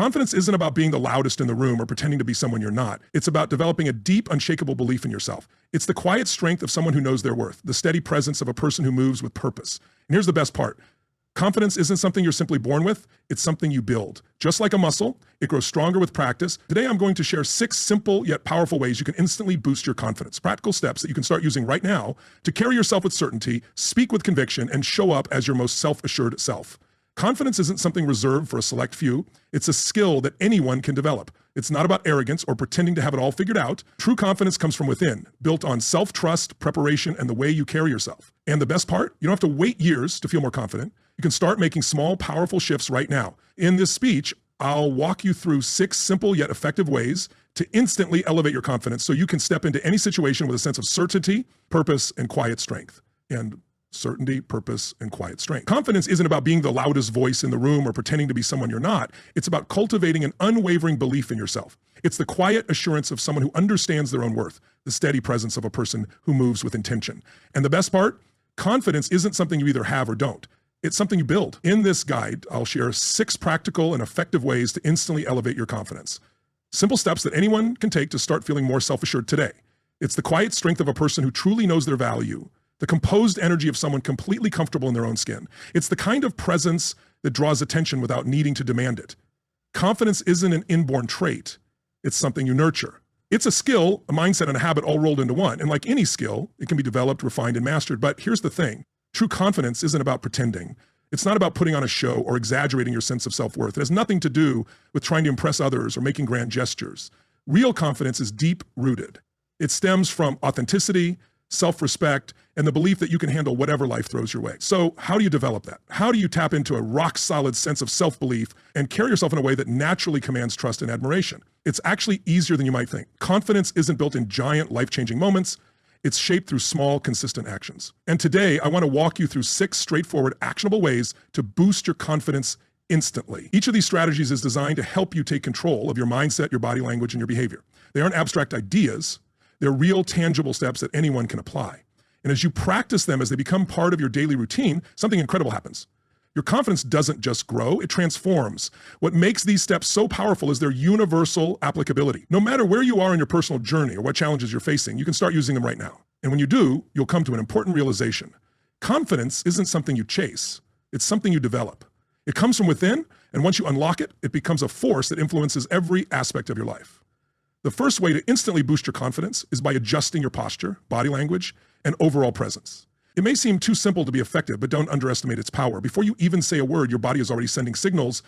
Confidence isn't about being the loudest in the room or pretending to be someone you're not. It's about developing a deep, unshakable belief in yourself. It's the quiet strength of someone who knows their worth, the steady presence of a person who moves with purpose. And here's the best part. Confidence isn't something you're simply born with, it's something you build. Just like a muscle, it grows stronger with practice. Today, I'm going to share 6 simple yet powerful ways you can instantly boost your confidence. Practical steps that you can start using right now to carry yourself with certainty, speak with conviction, and show up as your most self-assured self. Confidence isn't something reserved for a select few. It's a skill that anyone can develop. It's not about arrogance or pretending to have it all figured out. True confidence comes from within, built on self-trust, preparation, and the way you carry yourself. And the best part, you don't have to wait years to feel more confident. You can start making small, powerful shifts right now. In this speech, I'll walk you through 6 simple yet effective ways to instantly elevate your confidence so you can step into any situation with a sense of certainty, purpose, and quiet strength. And certainty, purpose, and quiet strength. Confidence isn't about being the loudest voice in the room or pretending to be someone you're not. It's about cultivating an unwavering belief in yourself. It's the quiet assurance of someone who understands their own worth, the steady presence of a person who moves with intention. And the best part, confidence isn't something you either have or don't. It's something you build. In this guide, I'll share 6 practical and effective ways to instantly elevate your confidence. Simple steps that anyone can take to start feeling more self-assured today. It's the quiet strength of a person who truly knows their value, the composed energy of someone completely comfortable in their own skin. It's the kind of presence that draws attention without needing to demand it. Confidence isn't an inborn trait. It's something you nurture. It's a skill, a mindset, and a habit all rolled into one. And like any skill, it can be developed, refined, and mastered. But here's the thing. True confidence isn't about pretending. It's not about putting on a show or exaggerating your sense of self-worth. It has nothing to do with trying to impress others or making grand gestures. Real confidence is deep-rooted. It stems from authenticity, self-respect, and the belief that you can handle whatever life throws your way. So how do you develop that? How do you tap into a rock-solid sense of self-belief and carry yourself in a way that naturally commands trust and admiration? It's actually easier than you might think. Confidence isn't built in giant, life-changing moments. It's shaped through small, consistent actions. And today, I want to walk you through 6 straightforward, actionable ways to boost your confidence instantly. Each of these strategies is designed to help you take control of your mindset, your body language, and your behavior. They aren't abstract ideas. They're real, tangible steps that anyone can apply. And as you practice them, as they become part of your daily routine, something incredible happens. Your confidence doesn't just grow, it transforms. What makes these steps so powerful is their universal applicability. No matter where you are in your personal journey or what challenges you're facing, you can start using them right now. And when you do, you'll come to an important realization. Confidence isn't something you chase, it's something you develop. It comes from within, and once you unlock it, it becomes a force that influences every aspect of your life. The first way to instantly boost your confidence is by adjusting your posture, body language, and overall presence. It may seem too simple to be effective, but don't underestimate its power. Before you even say a word, your body is already sending signals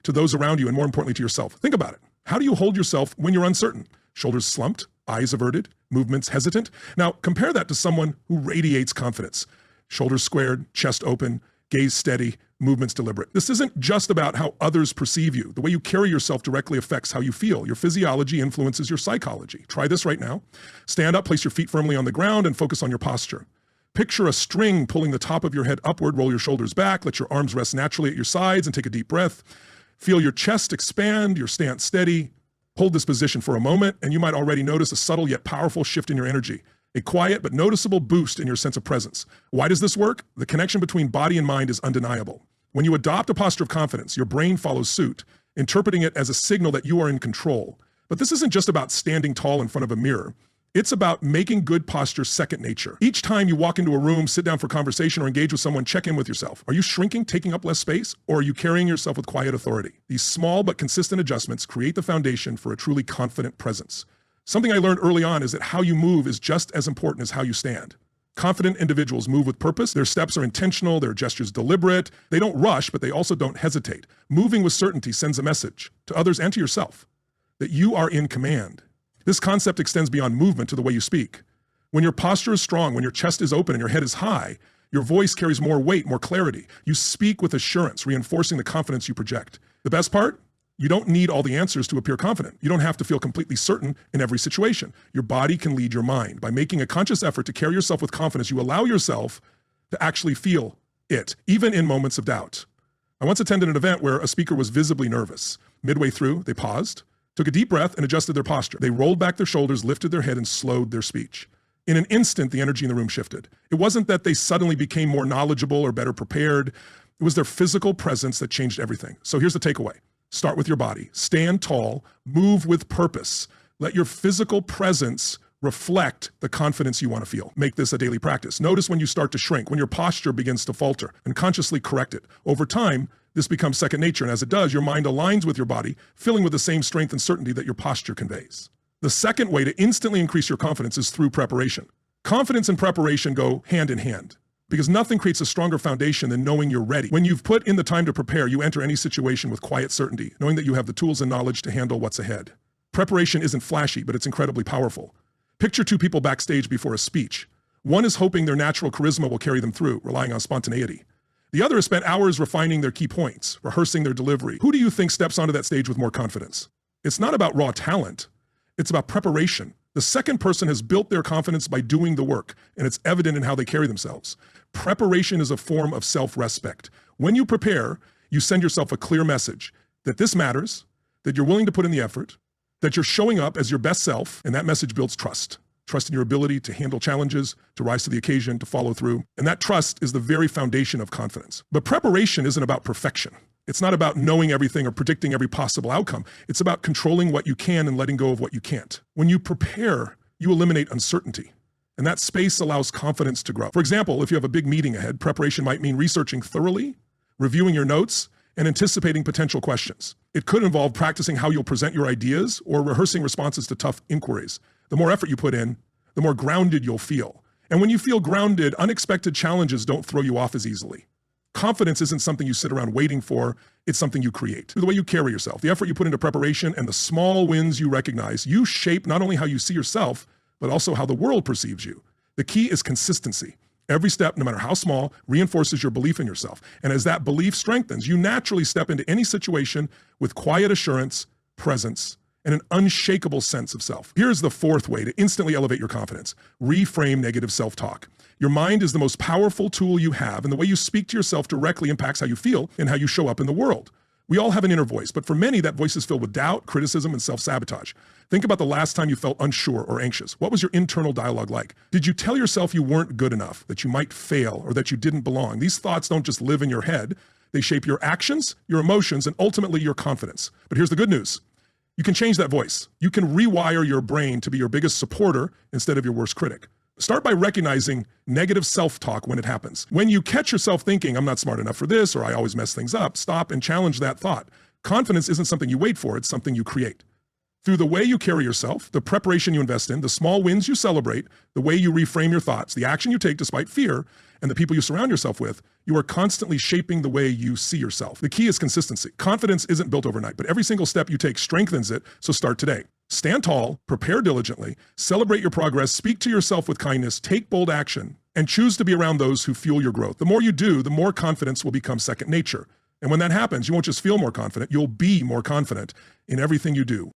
to those around you and more importantly to yourself. Think about it. How do you hold yourself when you're uncertain? Shoulders slumped, eyes averted, movements hesitant. Now compare that to someone who radiates confidence. Shoulders squared, chest open, gaze steady, movements deliberate. This isn't just about how others perceive you. The way you carry yourself directly affects how you feel. Your physiology influences your psychology. Try this right now. Stand up, place your feet firmly on the ground, and focus on your posture. Picture a string pulling the top of your head upward, roll your shoulders back, let your arms rest naturally at your sides, and take a deep breath. Feel your chest expand, your stance steady. Hold this position for a moment, and you might already notice a subtle yet powerful shift in your energy. A quiet but noticeable boost in your sense of presence. Why does this work? The connection between body and mind is undeniable. When you adopt a posture of confidence, your brain follows suit, interpreting it as a signal that you are in control. But this isn't just about standing tall in front of a mirror. It's about making good posture second nature. Each time you walk into a room, sit down for conversation, or engage with someone, check in with yourself. Are you shrinking, taking up less space, or are you carrying yourself with quiet authority? These small but consistent adjustments create the foundation for a truly confident presence. Something I learned early on is that how you move is just as important as how you stand. Confident individuals move with purpose. Their steps are intentional, their gestures deliberate. They don't rush, but they also don't hesitate. Moving with certainty sends a message to others and to yourself that you are in command. This concept extends beyond movement to the way you speak. When your posture is strong, when your chest is open and your head is high, your voice carries more weight, more clarity. You speak with assurance, reinforcing the confidence you project. The best part? You don't need all the answers to appear confident. You don't have to feel completely certain in every situation. Your body can lead your mind. By making a conscious effort to carry yourself with confidence, you allow yourself to actually feel it, even in moments of doubt. I once attended an event where a speaker was visibly nervous. Midway through, they paused, took a deep breath, and adjusted their posture. They rolled back their shoulders, lifted their head, and slowed their speech. In an instant, the energy in the room shifted. It wasn't that they suddenly became more knowledgeable or better prepared. It was their physical presence that changed everything. So here's the takeaway. Start with your body. Stand tall, move with purpose. Let your physical presence reflect the confidence you want to feel. Make this a daily practice. Notice when you start to shrink, when your posture begins to falter, and consciously correct it. Over time, this becomes second nature, and as it does, your mind aligns with your body, filling with the same strength and certainty that your posture conveys. The second way to instantly increase your confidence is through preparation. Confidence and preparation go hand in hand, because nothing creates a stronger foundation than knowing you're ready. When you've put in the time to prepare, you enter any situation with quiet certainty, knowing that you have the tools and knowledge to handle what's ahead. Preparation isn't flashy, but it's incredibly powerful. Picture two people backstage before a speech. One is hoping their natural charisma will carry them through, relying on spontaneity. The other has spent hours refining their key points, rehearsing their delivery. Who do you think steps onto that stage with more confidence? It's not about raw talent. It's about preparation. The second person has built their confidence by doing the work, and it's evident in how they carry themselves. Preparation is a form of self-respect. When you prepare, you send yourself a clear message that this matters, that you're willing to put in the effort, that you're showing up as your best self, and that message builds trust. Trust in your ability to handle challenges, to rise to the occasion, to follow through. And that trust is the very foundation of confidence. But preparation isn't about perfection. It's not about knowing everything or predicting every possible outcome. It's about controlling what you can and letting go of what you can't. When you prepare, you eliminate uncertainty. And that space allows confidence to grow. For example, if you have a big meeting ahead, preparation might mean researching thoroughly, reviewing your notes, and anticipating potential questions. It could involve practicing how you'll present your ideas or rehearsing responses to tough inquiries. The more effort you put in, the more grounded you'll feel. And when you feel grounded, unexpected challenges don't throw you off as easily. Confidence isn't something you sit around waiting for, it's something you create. The way you carry yourself, the effort you put into preparation, and the small wins you recognize, you shape not only how you see yourself, but also how the world perceives you. The key is consistency. Every step, no matter how small, reinforces your belief in yourself. And as that belief strengthens, you naturally step into any situation with quiet assurance, presence, and an unshakable sense of self. Here's the fourth way to instantly elevate your confidence. Reframe negative self-talk. Your mind is the most powerful tool you have, and the way you speak to yourself directly impacts how you feel and how you show up in the world. We all have an inner voice, but for many, that voice is filled with doubt, criticism, and self-sabotage. Think about the last time you felt unsure or anxious. What was your internal dialogue like? Did you tell yourself you weren't good enough, that you might fail, or that you didn't belong? These thoughts don't just live in your head. They shape your actions, your emotions, and ultimately your confidence. But here's the good news. You can change that voice. You can rewire your brain to be your biggest supporter instead of your worst critic. Start by recognizing negative self-talk when it happens. When you catch yourself thinking, I'm not smart enough for this, or I always mess things up, stop and challenge that thought. Confidence isn't something you wait for, it's something you create. Through the way you carry yourself, the preparation you invest in, the small wins you celebrate, the way you reframe your thoughts, the action you take despite fear, and the people you surround yourself with, you are constantly shaping the way you see yourself. The key is consistency. Confidence isn't built overnight, but every single step you take strengthens it, so start today. Stand tall, prepare diligently, celebrate your progress, speak to yourself with kindness, take bold action, and choose to be around those who fuel your growth. The more you do, the more confidence will become second nature. And when that happens, you won't just feel more confident, you'll be more confident in everything you do.